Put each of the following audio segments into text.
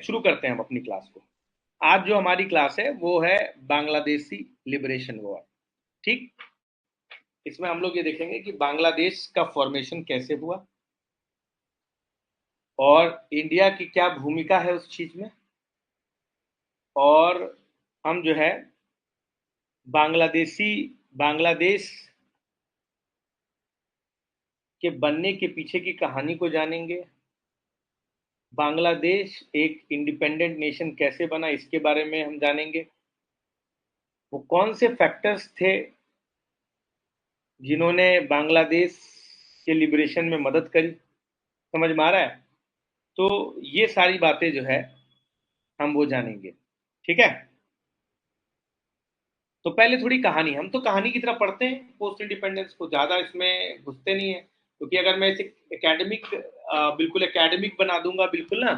शुरू करते हैं हम अपनी क्लास को। आज जो हमारी क्लास है वो है बांग्लादेशी लिबरेशन वॉर। ठीक, इसमें हम लोग ये देखेंगे कि बांग्लादेश का फॉर्मेशन कैसे हुआ और इंडिया की क्या भूमिका है उस चीज में। और हम जो है बांग्लादेश के बनने के पीछे की कहानी को जानेंगे। बांग्लादेश एक इंडिपेंडेंट नेशन कैसे बना इसके बारे में हम जानेंगे। वो कौन से फैक्टर्स थे जिन्होंने बांग्लादेश के लिबरेशन में मदद करी। समझ में आ रहा है? तो ये सारी बातें जो है हम वो जानेंगे। ठीक है, तो पहले थोड़ी कहानी, हम तो कहानी की तरफ पढ़ते हैं पोस्ट इंडिपेंडेंस को, ज़्यादा इसमें घुसते नहीं है, क्योंकि अगर मैं इसे एकेडमिक बिल्कुल एकेडमिक बना दूंगा बिल्कुल ना,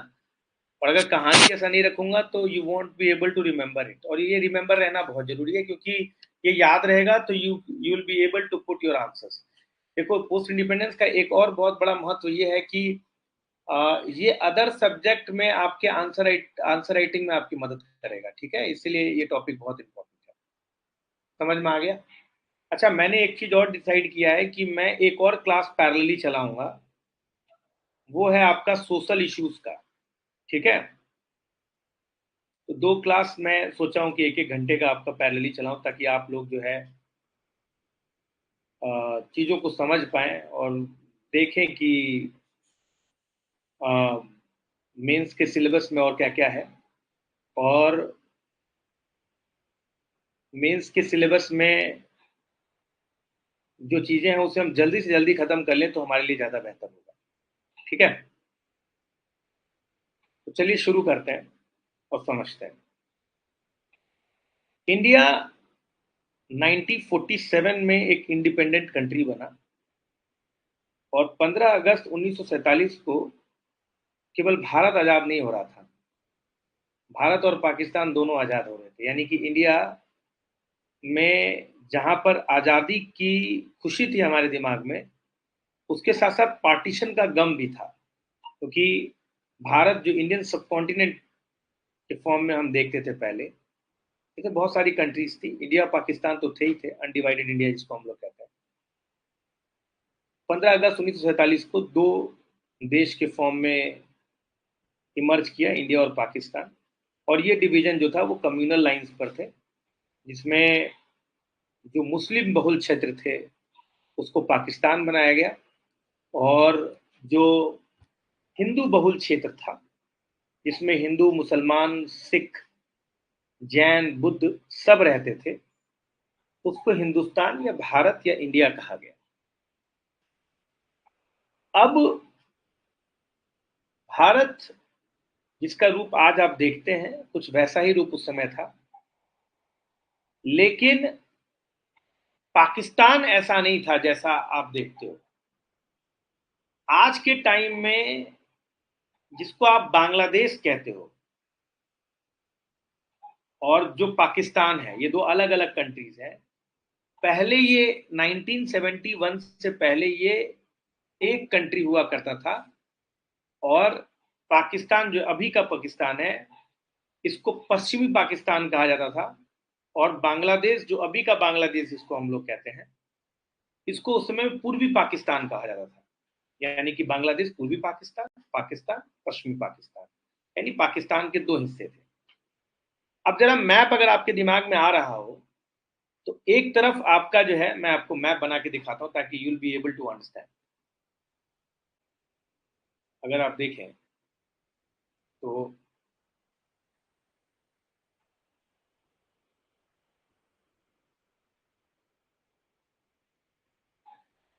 और अगर कहानी जैसा नहीं रखूंगा तो you won't be able to remember it. और ये रिमेंबर रहना बहुत जरूरी है, क्योंकि ये याद रहेगा तो you will be able to put your answers. देखो, पोस्ट इंडिपेंडेंस का एक और बहुत बड़ा महत्व ये है कि ये अदर सब्जेक्ट में आपके आंसर राइटिंग में आपकी मदद करेगा। ठीक है, इसलिए ये टॉपिक बहुत इंपॉर्टेंट है। समझ में आ गया? अच्छा, मैंने एक चीज और डिसाइड किया है कि मैं एक और क्लास पैरेलली चलाऊंगा, वो है आपका सोशल इश्यूज का। ठीक है, तो दो क्लास मैं सोचा हूँ कि एक एक घंटे का आपका पैरेलली चलाऊं, ताकि आप लोग जो है चीज़ों को समझ पाएं और देखें कि मेंस के सिलेबस में और क्या क्या है, और मेंस के सिलेबस में जो चीज़ें हैं उसे हम जल्दी से जल्दी खत्म कर लें तो हमारे लिए ज़्यादा बेहतर होगा। ठीक है, तो चलिए शुरू करते हैं और समझते हैं। इंडिया 1947 में एक इंडिपेंडेंट कंट्री बना, और 15 अगस्त 1947 को केवल भारत आज़ाद नहीं हो रहा था, भारत और पाकिस्तान दोनों आज़ाद हो रहे थे। यानी कि इंडिया में जहां पर आज़ादी की खुशी थी हमारे दिमाग में, उसके साथ साथ पार्टीशन का गम भी था। क्योंकि भारत जो इंडियन सब कॉन्टिनेंट के फॉर्म में हम देखते थे पहले, जैसे बहुत सारी कंट्रीज थी, इंडिया पाकिस्तान तो थे ही थे, अनडिवाइडेड इंडिया जिसको हम लोग कहते हैं। 15 अगस्त 1947 को दो देश के फॉर्म में इमर्ज किया, इंडिया और पाकिस्तान। और ये डिवीजन जो था वो कम्युनल लाइंस पर थे, जिसमें जो मुस्लिम बहुल क्षेत्र थे उसको पाकिस्तान बनाया गया, और जो हिंदू बहुल क्षेत्र था, जिसमें हिंदू मुसलमान सिख जैन बुद्ध सब रहते थे, उसको हिंदुस्तान या भारत या इंडिया कहा गया। अब भारत जिसका रूप आज आप देखते हैं, कुछ वैसा ही रूप उस समय था, लेकिन पाकिस्तान ऐसा नहीं था जैसा आप देखते हो। आज के टाइम में जिसको आप बांग्लादेश कहते हो और जो पाकिस्तान है, ये दो अलग अलग कंट्रीज हैं। पहले ये 1971 से पहले ये एक कंट्री हुआ करता था, और पाकिस्तान जो अभी का पाकिस्तान है, इसको पश्चिमी पाकिस्तान कहा जाता था। और बांग्लादेश जो अभी का बांग्लादेश जिसको हम लोग कहते हैं, इसको उस समय पूर्वी पाकिस्तान कहा जाता था। यानी कि बांग्लादेश पूर्वी पाकिस्तान, पाकिस्तान पश्चिमी पाकिस्तान, यानी पाकिस्तान के दो हिस्से थे। अब जरा मैप अगर आपके दिमाग में आ रहा हो, तो एक तरफ आपका जो है, मैं आपको मैप बना के दिखाता हूं ताकि you will be able to understand. अगर आप देखें तो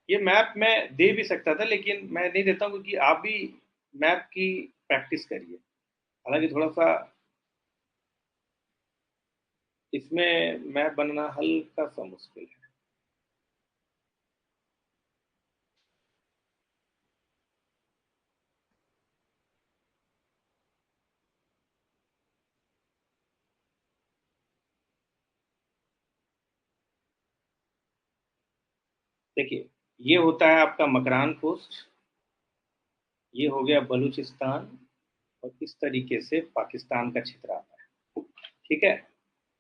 ये मैप मैं दे भी सकता था, लेकिन मैं नहीं देता हूं, क्योंकि आप भी मैप की प्रैक्टिस करिए। हालांकि थोड़ा सा इसमें मैप बनना हल्का सा मुश्किल है। देखिए, ये होता है आपका मकरान कोस्ट, ये हो गया बलूचिस्तान, और इस तरीके से पाकिस्तान का क्षेत्र आता है। ठीक है,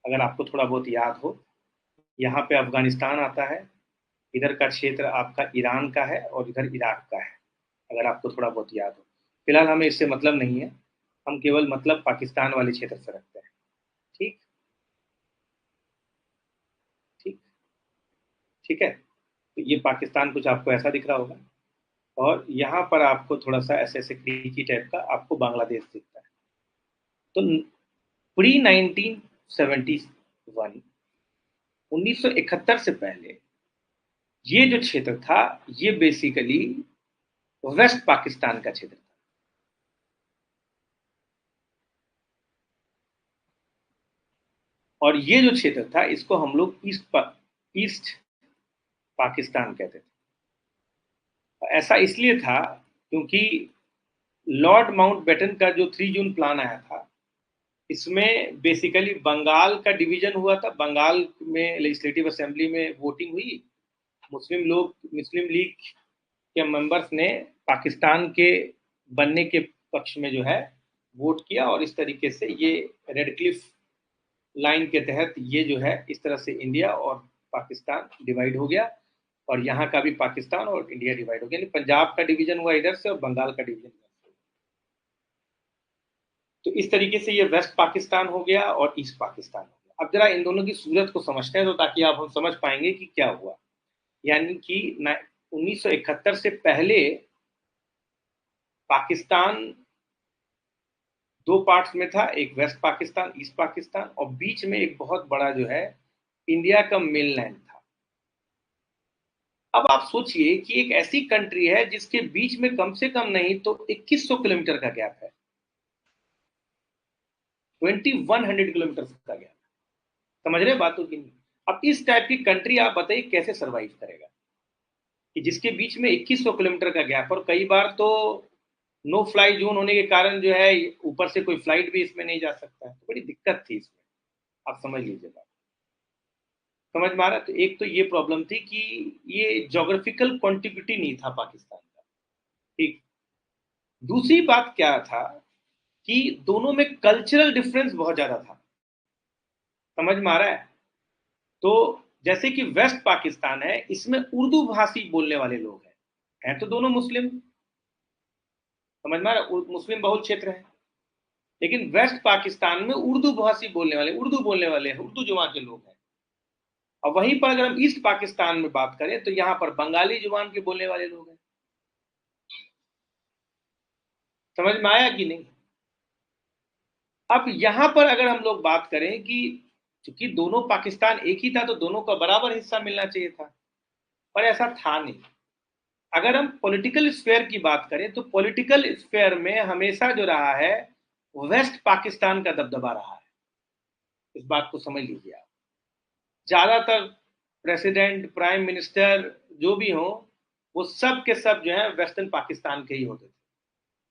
अगर आपको थोड़ा बहुत याद हो, यहाँ पे अफगानिस्तान आता है, इधर का क्षेत्र आपका ईरान का है और इधर इराक का है, अगर आपको थोड़ा बहुत याद हो। फिलहाल हमें इससे मतलब नहीं है, हम केवल मतलब पाकिस्तान वाले क्षेत्र से रखते हैं। ठीक ठीक ठीक है, तो ये पाकिस्तान कुछ आपको ऐसा दिख रहा होगा, और यहाँ पर आपको थोड़ा सा ऐसे ऐसे क्रीकी टाइप का आपको बांग्लादेश दिखता है। तो प्री 1971, 1971 से पहले ये जो क्षेत्र था, ये बेसिकली वेस्ट पाकिस्तान का क्षेत्र था। और ये जो क्षेत्र था, इसको हम लोग ईस्ट पाकिस्तान कहते थे। ऐसा इसलिए था क्योंकि लॉर्ड माउंटबेटन का जो 3 जून प्लान आया था, इसमें बेसिकली बंगाल का डिवीजन हुआ था। बंगाल में लेजिस्लेटिव असेंबली में वोटिंग हुई, मुस्लिम लीग के मेंबर्स ने पाकिस्तान के बनने के पक्ष में जो है वोट किया, और इस तरीके से ये रेड क्लिफ लाइन के तहत ये जो है इस तरह से इंडिया और पाकिस्तान डिवाइड हो गया, और यहाँ का भी पाकिस्तान और इंडिया डिवाइड हो गया। पंजाब का डिवीजन हुआ इधर से और बंगाल का डिवीजन इधर से। तो इस तरीके से ये वेस्ट पाकिस्तान हो गया और ईस्ट पाकिस्तान हो गया। अब जरा इन दोनों की सूरत को समझते हैं, तो ताकि आप हम समझ पाएंगे कि क्या हुआ। यानी कि 1971 से पहले पाकिस्तान दो पार्ट्स में था, एक वेस्ट पाकिस्तान, ईस्ट पाकिस्तान, और बीच में एक बहुत बड़ा जो है इंडिया का मेनलैंड था। अब आप सोचिए कि एक ऐसी कंट्री है जिसके बीच में कम से कम नहीं तो 2100 किलोमीटर का गैप है, 2100 किलोमीटर का गैप। समझ रहे बातों की नहीं? अब इस टाइप की कंट्री आप बताइए कैसे सरवाइव करेगा, कि जिसके बीच में 2100 किलोमीटर का गैप, और कई बार तो नो फ्लाई जोन होने के कारण जो है ऊपर से कोई फ्लाइट भी इसमें नहीं जा सकता है। तो बड़ी दिक्कत थी इसमें, आप समझ लीजिए बात। समझ में आ रहा है? तो एक तो ये प्रॉब्लम थी कि ये जोग्राफिकल कॉन्टिग्यूटी नहीं था पाकिस्तान का। ठीक। दूसरी बात क्या था कि दोनों में कल्चरल डिफरेंस बहुत ज्यादा था। समझ में आ रहा है? तो जैसे कि वेस्ट पाकिस्तान है, इसमें उर्दू भाषी बोलने वाले लोग हैं तो दोनों मुस्लिम। समझ में आ रहा है? मुस्लिम बहुल क्षेत्र है, लेकिन वेस्ट पाकिस्तान में उर्दू भाषी बोलने वाले हैं, उर्दू जुबान के लोग हैं। और वहीं पर अगर हम ईस्ट पाकिस्तान में बात करें तो यहाँ पर बंगाली जुबान के बोलने वाले लोग हैं। समझ में आया कि नहीं? अब यहां पर अगर हम लोग बात करें कि चूंकि दोनों पाकिस्तान एक ही था, तो दोनों का बराबर हिस्सा मिलना चाहिए था, पर ऐसा था नहीं। अगर हम पॉलिटिकल स्फेयर की बात करें तो पॉलिटिकल स्फेयर में हमेशा जो रहा है, वेस्ट पाकिस्तान का दबदबा रहा है। इस बात को समझ लीजिए आप। ज्यादातर प्रेसिडेंट, प्राइम मिनिस्टर जो भी हो, वो सब के सब जो है वेस्टर्न पाकिस्तान के ही होते थे।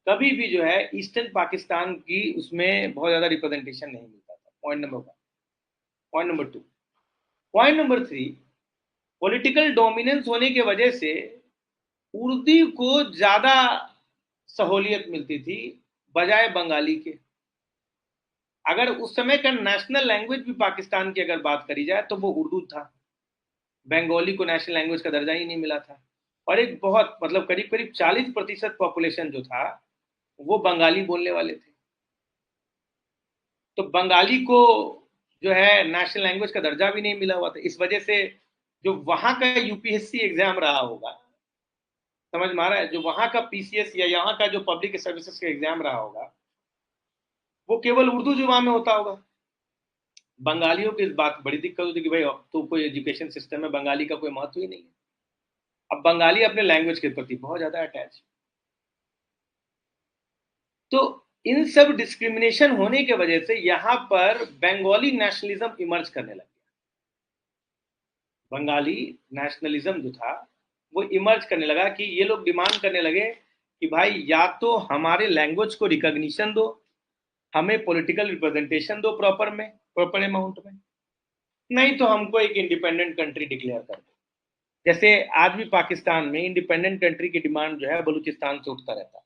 कभी भी जो है ईस्टर्न पाकिस्तान की उसमें बहुत ज्यादा रिप्रेजेंटेशन नहीं मिलता था। Point number 1। Point number 2, point number 3, political dominance होने की वजह से उर्दू को ज्यादा सहूलियत मिलती थी बजाय बंगाली के। अगर उस समय का नेशनल लैंग्वेज भी पाकिस्तान की अगर बात करी जाए तो वो उर्दू था। बंगाली को नेशनल लैंग्वेज का दर्जा ही नहीं मिला था। और एक बहुत मतलब करीब करीब 40% पॉपुलेशन जो था वो बंगाली बोलने वाले थे। तो बंगाली को जो है नेशनल लैंग्वेज का दर्जा भी नहीं मिला हुआ था। इस वजह से जो वहां का यूपीएससी एग्जाम रहा होगा, समझ में आ रहा है, जो वहां का पीसीएस या यहाँ का जो पब्लिक सर्विसेज का एग्जाम रहा होगा, वो केवल उर्दू जुबान में होता होगा। बंगालियों की इस बात बड़ी दिक्कत होती है कि भाई अब तो कोई एजुकेशन सिस्टम में बंगाली का कोई महत्व ही नहीं है। अब बंगाली अपने लैंग्वेज के प्रति बहुत ज्यादा अटैच। तो इन सब डिस्क्रिमिनेशन होने की वजह से यहां पर बंगाली नेशनलिज्म इमर्ज करने लग गया। बंगाली नेशनलिज्म जो था वो इमर्ज करने लगा कि ये लोग डिमांड करने लगे कि भाई या तो हमारे लैंग्वेज को रिकॉग्निशन दो, हमें पॉलिटिकल रिप्रेजेंटेशन दो प्रॉपर अमाउंट में, नहीं तो हमको एक इंडिपेंडेंट कंट्री डिक्लेयर कर दो। जैसे आज भी पाकिस्तान में इंडिपेंडेंट कंट्री की डिमांड जो है बलूचिस्तान से उठता रहता है।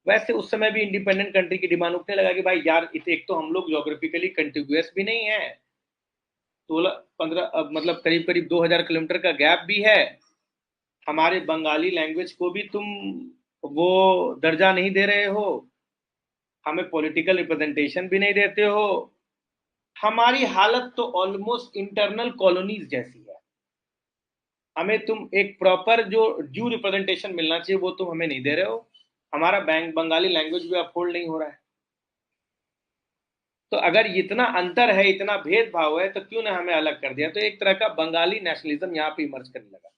वैसे उस समय भी इंडिपेंडेंट कंट्री की डिमांड उठने लगा कि भाई यार, एक तो हम लोग ज्योग्राफिकली कंटिग्यूअस भी नहीं है, 16-15 मतलब करीब करीब 2000 किलोमीटर का गैप भी है। हमारे बंगाली लैंग्वेज को भी तुम वो दर्जा नहीं दे रहे हो, हमें पॉलिटिकल रिप्रेजेंटेशन भी नहीं देते हो। हमारी हालत तो ऑलमोस्ट इंटरनल कॉलोनीज जैसी है। हमें तुम एक प्रॉपर जो ड्यू रिप्रेजेंटेशन मिलना चाहिए वो तुम हमें नहीं दे रहे हो। हमारा बंगाली लैंग्वेज भी अपहोल्ड नहीं हो रहा है। तो अगर इतना अंतर है, इतना भेदभाव है, तो क्यों ना हमें अलग कर दिया। तो एक तरह का बंगाली नेशनलिज्म यहाँ पे इमर्ज करने लगा।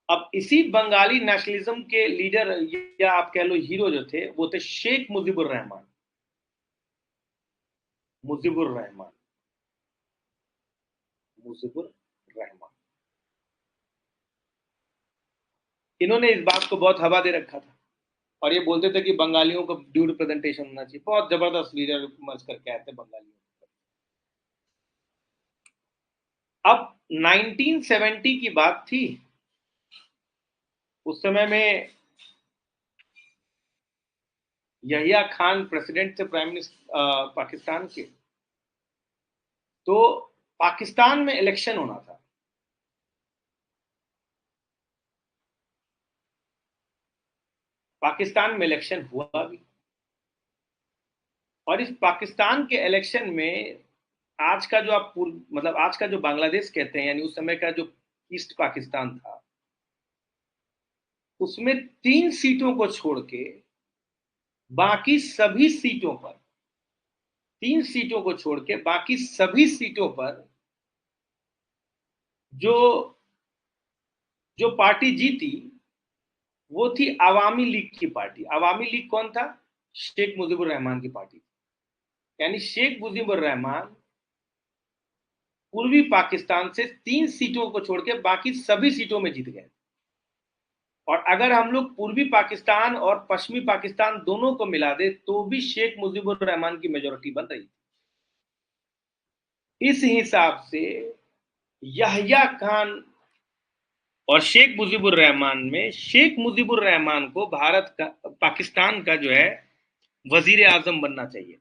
अब इसी बंगाली नेशनलिज्म के लीडर, या आप कह लो हीरो जो थे, वो थे शेख मुजीबुर रहमान। मुजीबुर रहमान, मुजीबुर रहमान। इन्होंने इस बात को बहुत हवा दे रखा था, और ये बोलते थे कि बंगालियों को ड्यू रिप्रेजेंटेशन होना चाहिए। बहुत जबरदस्त लीडर मर्ज करके आए थे बंगालियों। अब 1970 की बात थी। उस समय में यहिया खान प्रेसिडेंट थे, प्राइम मिनिस्टर पाकिस्तान के। तो पाकिस्तान में इलेक्शन होना था। पाकिस्तान में इलेक्शन हुआ भी, और इस पाकिस्तान के इलेक्शन में आज का जो आप पूर्व मतलब आज का जो बांग्लादेश कहते हैं, यानी उस समय का जो ईस्ट पाकिस्तान था, उसमें 3 सीटों को छोड़ के बाकी सभी सीटों पर, 3 सीटों को छोड़ के बाकी सभी सीटों पर जो जो पार्टी जीती वो थी अवामी लीग की पार्टी। अवामी लीग कौन था? शेख मुजीबुर रहमान की पार्टी। यानी शेख मुजीबुर रहमान पूर्वी पाकिस्तान से 3 सीटों को छोड़ के बाकी सभी सीटों में जीत गए। और अगर हम लोग पूर्वी पाकिस्तान और पश्चिमी पाकिस्तान दोनों को मिला दे तो भी शेख मुजीबुर रहमान की मेजोरिटी बन रही। इस हिसाब से यहिया खान और शेख मुजीबुर रहमान में, शेख मुजीबुर रहमान को भारत का, पाकिस्तान का जो है वजीर आजम बनना चाहिए।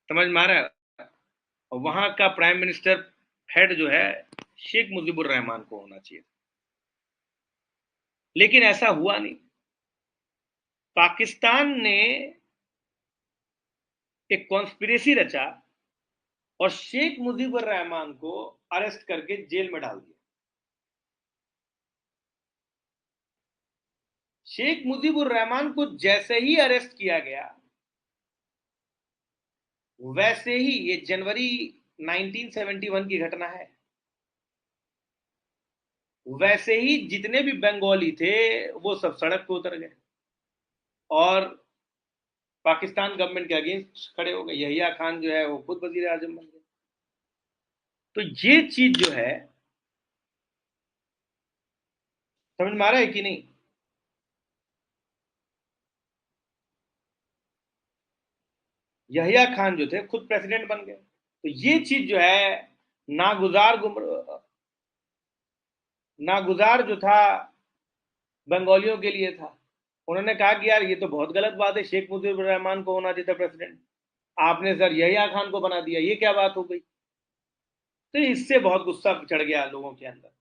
समझ में आ रहा है? वहां का प्राइम मिनिस्टर हेड जो है शेख मुजीबुर रहमान को होना चाहिए। लेकिन ऐसा हुआ नहीं। पाकिस्तान ने एक कॉन्स्पिरेसी रचा और शेख मुजीबुर रहमान को अरेस्ट करके जेल में डाल दिया। शेख मुजीबुर रहमान को जैसे ही अरेस्ट किया गया, वैसे ही, ये जनवरी 1971 की घटना है, वैसे ही जितने भी बंगाली थे वो सब सड़क पे उतर गए और पाकिस्तान गवर्नमेंट के अगेंस्ट खड़े हो गए। यहिया खान जो है वो खुद वजीर आजम बन गए। तो ये चीज जो है, समझ में आ रहा है कि नहीं? यहिया खान जो थे खुद प्रेसिडेंट बन गए। तो ये चीज जो है नागुजार नागुजार जो था बंगालियों के लिए था। उन्होंने कहा कि यार ये तो बहुत गलत बात है, शेख मुजीबुर रहमान को होना चाहिए था प्रेसिडेंट, आपने सर यहिया खान को बना दिया, ये क्या बात हो गई। तो इससे बहुत गुस्सा चढ़ गया लोगों के अंदर।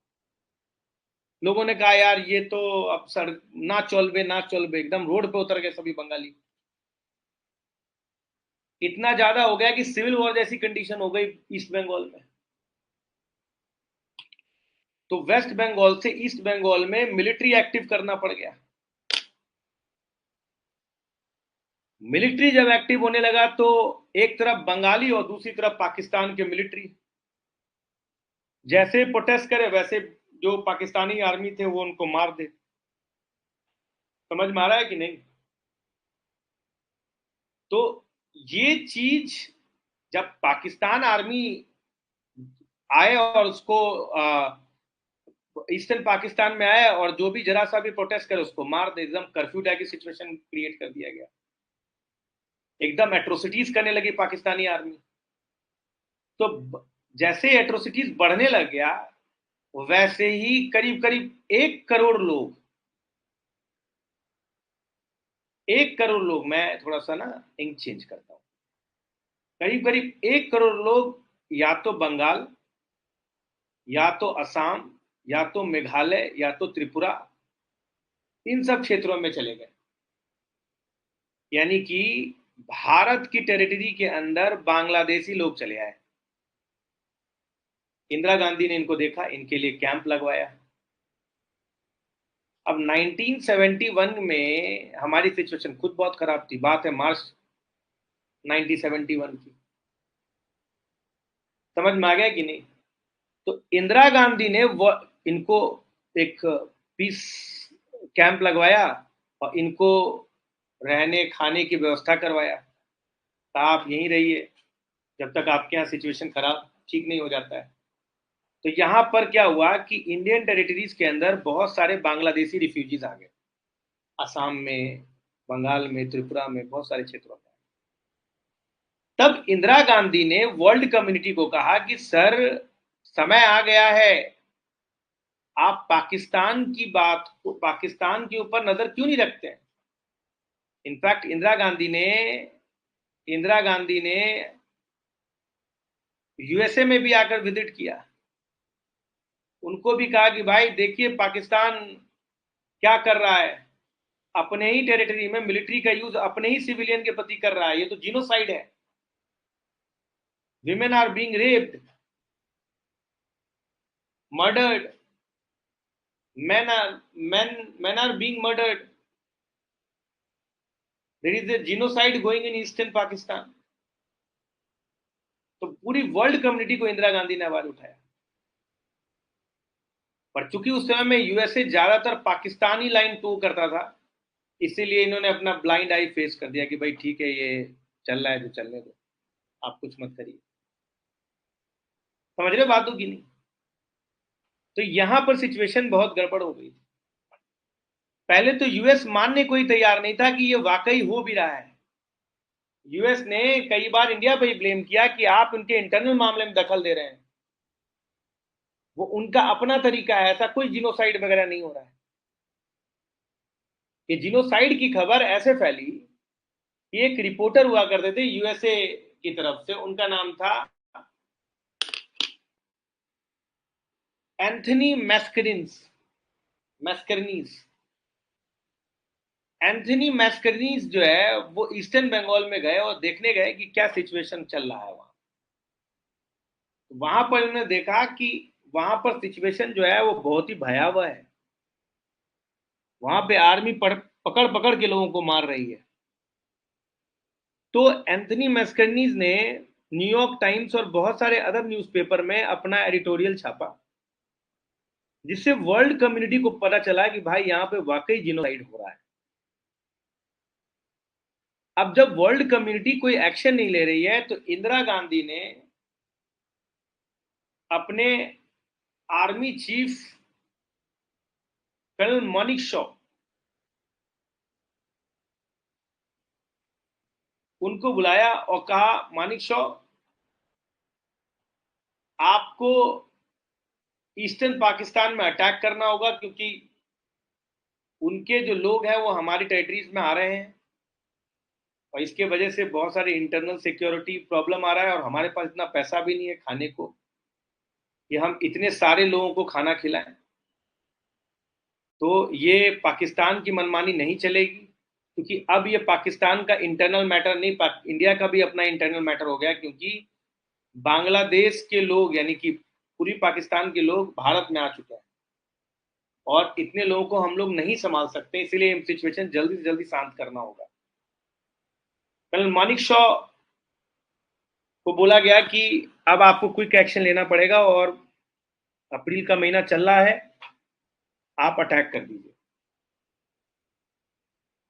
लोगों ने कहा यार ये तो अब सर, ना चलबे ना चलबे, एकदम रोड पे उतर गए सभी बंगाली। इतना ज्यादा हो गया कि सिविल वॉर जैसी कंडीशन हो गई ईस्ट बंगाल में। तो वेस्ट बंगाल से ईस्ट बंगाल में मिलिट्री एक्टिव करना पड़ गया। मिलिट्री जब एक्टिव होने लगा तो एक तरफ बंगाली और दूसरी तरफ पाकिस्तान के मिलिट्री जैसे प्रोटेस्ट करे वैसे जो पाकिस्तानी आर्मी थे वो उनको मार दे। समझ में आ रहा है कि नहीं? तो ये चीज जब पाकिस्तान आर्मी आए और उसको ईस्टर्न पाकिस्तान में आया और जो भी जरा सा भी प्रोटेस्ट करे उसको मार दे, एकदम कर्फ्यू डे की सिचुएशन क्रिएट कर दिया गया। एकदम एट्रोसिटीज करने लगी पाकिस्तानी आर्मी। तो जैसे एट्रोसिटीज बढ़ने लग गया, वैसे ही करीब करीब 1 करोड़ लोग 1 करोड़ लोग, मैं थोड़ा सा ना इंक चेंज करता हूँ, करीब करीब 1 करोड़ लोग या तो बंगाल, या तो असम, या तो मेघालय, या तो त्रिपुरा, इन सब क्षेत्रों में चले गए। यानी कि भारत की टेरिटरी के अंदर बांग्लादेशी लोग चले आए। इंदिरा गांधी ने इनको देखा, इनके लिए कैंप लगवाया। अब 1971 में हमारी सिचुएशन खुद बहुत खराब थी, बात है मार्च 1971 की। समझ में आ गया कि नहीं? तो इंदिरा गांधी ने वो इनको एक पीस कैंप लगवाया और इनको रहने खाने की व्यवस्था करवाया। कहा आप यहीं रहिए जब तक आपके यहाँ सिचुएशन खराब ठीक नहीं हो जाता है। तो यहाँ पर क्या हुआ कि इंडियन टेरिटरीज के अंदर बहुत सारे बांग्लादेशी रिफ्यूजीज आ गए, असम में, बंगाल में, त्रिपुरा में, बहुत सारे क्षेत्रों में। तब इंदिरा गांधी ने वर्ल्ड कम्युनिटी को कहा कि सर, समय आ गया है, आप पाकिस्तान की बात को, पाकिस्तान के ऊपर नजर क्यों नहीं रखते हैं? इनफैक्ट इंदिरा गांधी ने यूएसए में भी आकर विजिट किया। उनको भी कहा कि भाई देखिए पाकिस्तान क्या कर रहा है, अपने ही टेरिटरी में मिलिट्री का यूज अपने ही सिविलियन के प्रति कर रहा है, ये तो जीनोसाइड है। Women are being raped, murdered, men are being murdered. There is a genocide going in eastern Pakistan. तो पूरी वर्ल्ड कम्युनिटी को इंदिरा गांधी ने आवाज उठाया। पर चूंकि उस समय में यूएसए ज्यादातर पाकिस्तानी लाइन टू करता था, इसीलिए इन्होंने अपना ब्लाइंड आई फेस कर दिया कि भाई ठीक है, ये चल रहा है जो चलने दो, आप कुछ मत करिए। समझ रहे बात होगी नहीं? तो यहां पर सिचुएशन बहुत गड़बड़ हो गई थी। पहले तो यूएस मानने को ही तैयार नहीं था कि ये वाकई हो भी रहा है। यूएस ने कई बार इंडिया पर ही ब्लेम किया कि आप उनके इंटरनल मामले में दखल दे रहे हैं। वो उनका अपना तरीका है, ऐसा कोई जिनोसाइड वगैरह नहीं हो रहा है। ये जिनोसाइड की खबर ऐसे फैली कि एक रिपोर्टर हुआ करते थे यूएसए की तरफ से, उनका नाम था एंथनी मैस्करनीज। एंथनी मैस्करनीज जो है वो ईस्टर्न बंगाल में गए और देखने गए कि क्या सिचुएशन चल रहा है वहां। वहां पर उन्होंने देखा कि वहां पर सिचुएशन जो है वो बहुत ही भयावह है। वहां पे आर्मी पकड़ पकड़ के लोगों को मार रही है। तो एंथनी मैस्करनीज ने न्यूयॉर्क टाइम्स और बहुत सारे अदर न्यूज़पेपर में अपना एडिटोरियल छापा, जिससे वर्ल्ड कम्युनिटी को पता चला कि भाई यहाँ पे वाकई जिनोसाइड हो रहा है। अब जब वर्ल्ड कम्युनिटी कोई एक्शन नहीं ले रही है, तो इंदिरा गांधी ने अपने army chief colonel Manekshaw, उनको बुलाया और कहा, मानिक शॉ, आपको ईस्टर्न पाकिस्तान में अटैक करना होगा, क्योंकि उनके जो लोग हैं वो हमारी टेरिटरीज में आ रहे हैं और इसके वजह से बहुत सारे इंटरनल सिक्योरिटी प्रॉब्लम आ रहा है और हमारे पास इतना पैसा भी नहीं है खाने को कि हम इतने सारे लोगों को खाना खिलाएं। तो ये पाकिस्तान की मनमानी नहीं चलेगी, क्योंकि अब ये पाकिस्तान का इंटरनल मैटर नहीं, इंडिया का भी अपना इंटरनल मैटर हो गया, क्योंकि बांग्लादेश के लोग यानी कि पूरी पाकिस्तान के लोग भारत में आ चुके हैं और इतने लोगों को हम लोग नहीं संभाल सकते, इसीलिए सिचुएशन जल्दी से जल्दी शांत करना होगा। कर्नल मानिक शॉ को बोला गया कि अब आपको क्विक एक्शन लेना पड़ेगा और अप्रैल का महीना चल रहा है, आप अटैक कर दीजिए।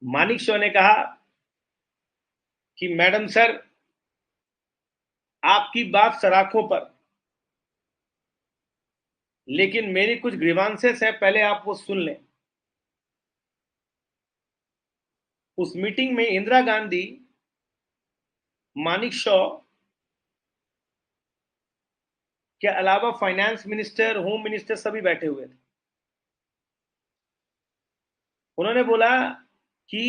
मानिक शॉ ने कहा कि मैडम सर, आपकी बात सराखों पर, लेकिन मेरी कुछ ग्रीवांसेस है, पहले आप वो सुन लें। उस मीटिंग में इंदिरा गांधी, मानिक शॉ के अलावा फाइनेंस मिनिस्टर, होम मिनिस्टर सभी बैठे हुए थे। उन्होंने बोला कि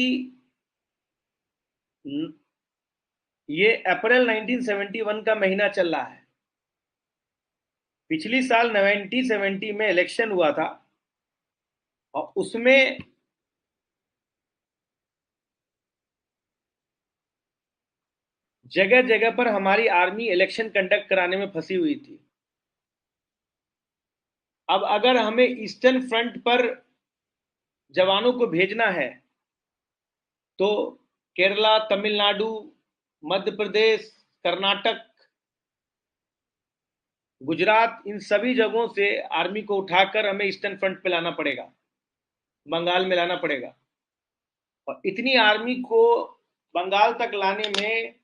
ये अप्रैल 1971 का महीना चल रहा है। पिछली साल 1970 में इलेक्शन हुआ था और उसमें जगह जगह पर हमारी आर्मी इलेक्शन कंडक्ट कराने में फंसी हुई थी। अब अगर हमें ईस्टर्न फ्रंट पर जवानों को भेजना है तो केरला, तमिलनाडु, मध्य प्रदेश, कर्नाटक, गुजरात, इन सभी जगहों से आर्मी को उठाकर हमें ईस्टर्न फ्रंट पे लाना पड़ेगा, बंगाल में लाना पड़ेगा। और इतनी आर्मी को बंगाल तक लाने में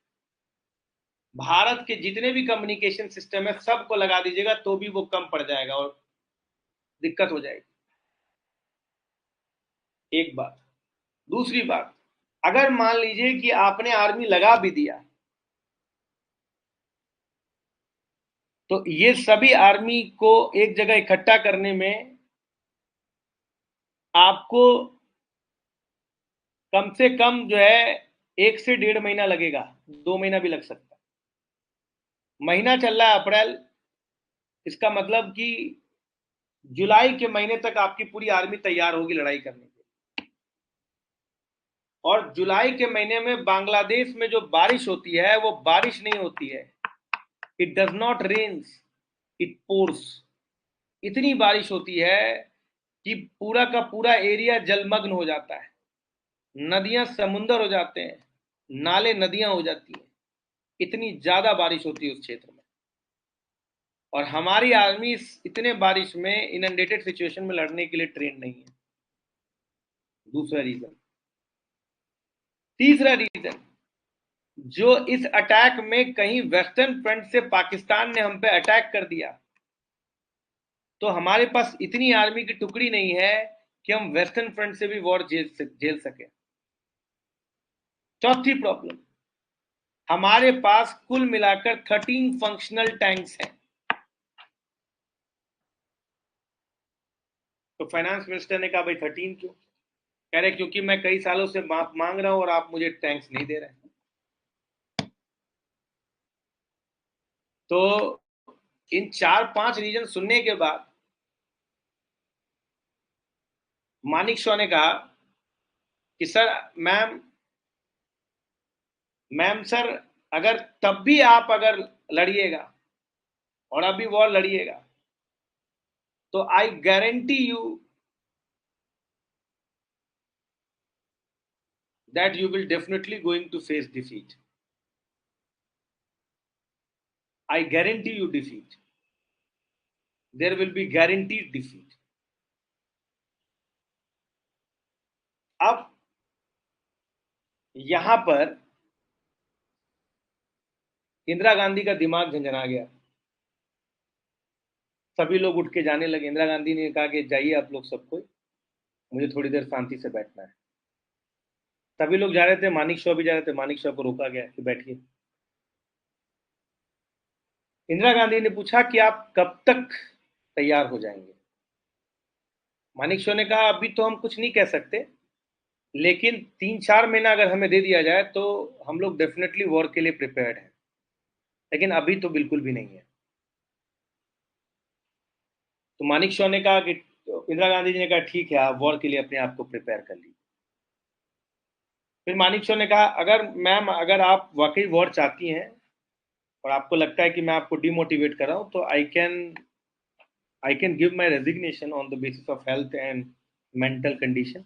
भारत के जितने भी कम्युनिकेशन सिस्टम है सबको लगा दीजिएगा तो भी वो कम पड़ जाएगा और दिक्कत हो जाएगी। एक बात। दूसरी बात, अगर मान लीजिए कि आपने आर्मी लगा भी दिया तो ये सभी आर्मी को एक जगह इकट्ठा करने में आपको कम से कम जो है 1 से 1.5 महीना लगेगा, 2 महीना भी लग सकता है। महीना चल रहा है अप्रैल, इसका मतलब कि जुलाई के महीने तक आपकी पूरी आर्मी तैयार होगी लड़ाई करने के। और जुलाई के महीने में बांग्लादेश में जो बारिश होती है वो बारिश नहीं होती है, it does not rains, it pours. इतनी बारिश होती है कि पूरा का पूरा एरिया जलमग्न हो जाता है, नदियां समुंदर हो जाते हैं, नाले नदियां हो जाती हैं। इतनी ज्यादा बारिश होती है उस क्षेत्र में। और हमारी आर्मी इतने बारिश में इनंडेटेड सिचुएशन में लड़ने के लिए ट्रेन नहीं है। दूसरा रीजन। तीसरा रीजन, जो इस अटैक में कहीं वेस्टर्न फ्रंट से पाकिस्तान ने हम पे अटैक कर दिया तो हमारे पास इतनी आर्मी की टुकड़ी नहीं है कि हम वेस्टर्न फ्रंट से भी वॉर झेल सके। चौथी प्रॉब्लम, हमारे पास कुल मिलाकर 13 फंक्शनल टैंक्स हैं। तो फाइनेंस मिनिस्टर ने कहा भाई 13 क्यों? कह रहे क्योंकि मैं कई सालों से मांग रहा हूं और आप मुझे टैंक्स नहीं दे रहे। तो इन 4-5 रीजन सुनने के बाद मानिक शॉ ने कहा कि सर, मैम मैम सर, अगर तब भी आप अगर लड़िएगा और अभी वॉर लड़िएगा तो I guarantee you that you will definitely going to face defeat. I guarantee you defeat, there will be guaranteed defeat. अब यहां पर इंदिरा गांधी का दिमाग झंझना गया। सभी लोग उठ के जाने लगे। इंदिरा गांधी ने कहा कि जाइए आप लोग सब कोई, मुझे थोड़ी देर शांति से बैठना है। सभी लोग जा रहे थे, मानिक शॉ भी जा रहे थे। मानिक शॉ को रोका गया कि बैठिए। इंदिरा गांधी ने पूछा कि आप कब तक तैयार हो जाएंगे? मानिक शॉ ने कहा अभी तो हम कुछ नहीं कह सकते, लेकिन 3-4 महीना अगर हमें दे दिया जाए तो हम लोग डेफिनेटली वॉर के लिए प्रिपेयर्ड हैं, लेकिन अभी तो बिल्कुल भी नहीं है। तो मानिक शॉ ने कहा कि इंदिरा गांधी जी ने कहा ठीक है, आप वॉर के लिए अपने आप को प्रिपेयर कर लीजिए। फिर मानिक शॉ ने कहा अगर मैम, अगर आप वाकई वॉर चाहती हैं और आपको लगता है कि मैं आपको डिमोटिवेट कर रहा हूं तो I can give my resignation on the basis of health and mental condition.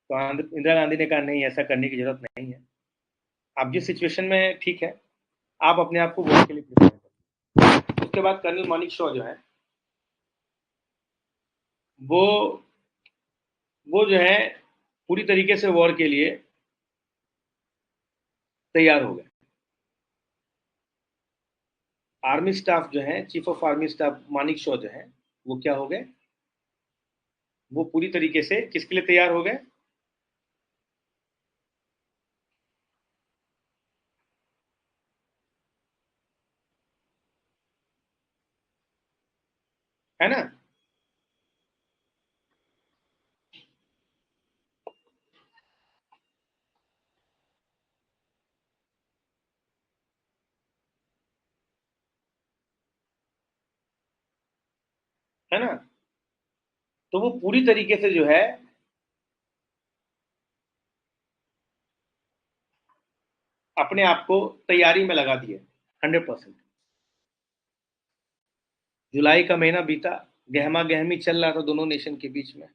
तो इंदिरा गांधी ने कहा नहीं, ऐसा करने की जरूरत नहीं है। आप जिस सिचुएशन में ठीक है, आप अपने आप को वॉर के लिए प्रिपेयर करें। उसके बाद कर्नल मानिक शॉ जो है वो वो जो है पूरी तरीके से वॉर के लिए तैयार हो गए। आर्मी स्टाफ जो है, chief of army staff Manik Shaw जो है, वो क्या हो गए, वो पूरी तरीके से किसके लिए तैयार हो गए? है ना? है ना। तो वो पूरी तरीके से जो है अपने आप को तैयारी में लगा दिए 100%। जुलाई का महीना बीता, गहमा गहमी चल रहा था दोनों नेशन के बीच में।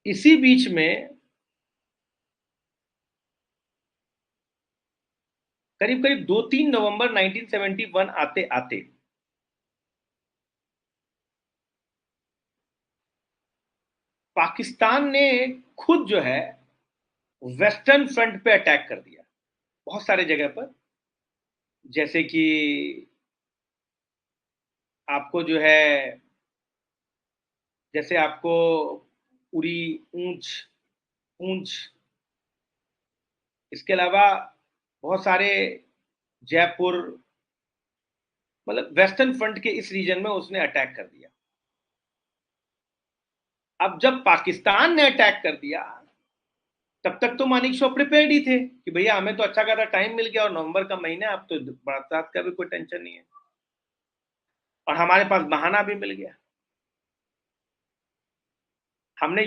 इसी बीच में करीब करीब 2-3 नवंबर 1971 आते आते पाकिस्तान ने खुद जो है वेस्टर्न फ्रंट पे अटैक कर दिया बहुत सारे जगह पर। जैसे कि आपको जो है, जैसे आपको उरी, ऊंच ऊंच, इसके अलावा बहुत सारे, जयपुर, मतलब वेस्टर्न फ्रंट के इस रीजन में उसने अटैक कर दिया। अब जब पाकिस्तान ने अटैक कर दिया, तब तक तो मानिक शॉ प्रिपेयर्ड ही थे कि भैया हमें तो अच्छा खासा टाइम मिल गया और नवंबर का महीना है, अब तो बरसात का भी कोई टेंशन नहीं है और हमारे पास बहाना भी मिल गया। हमने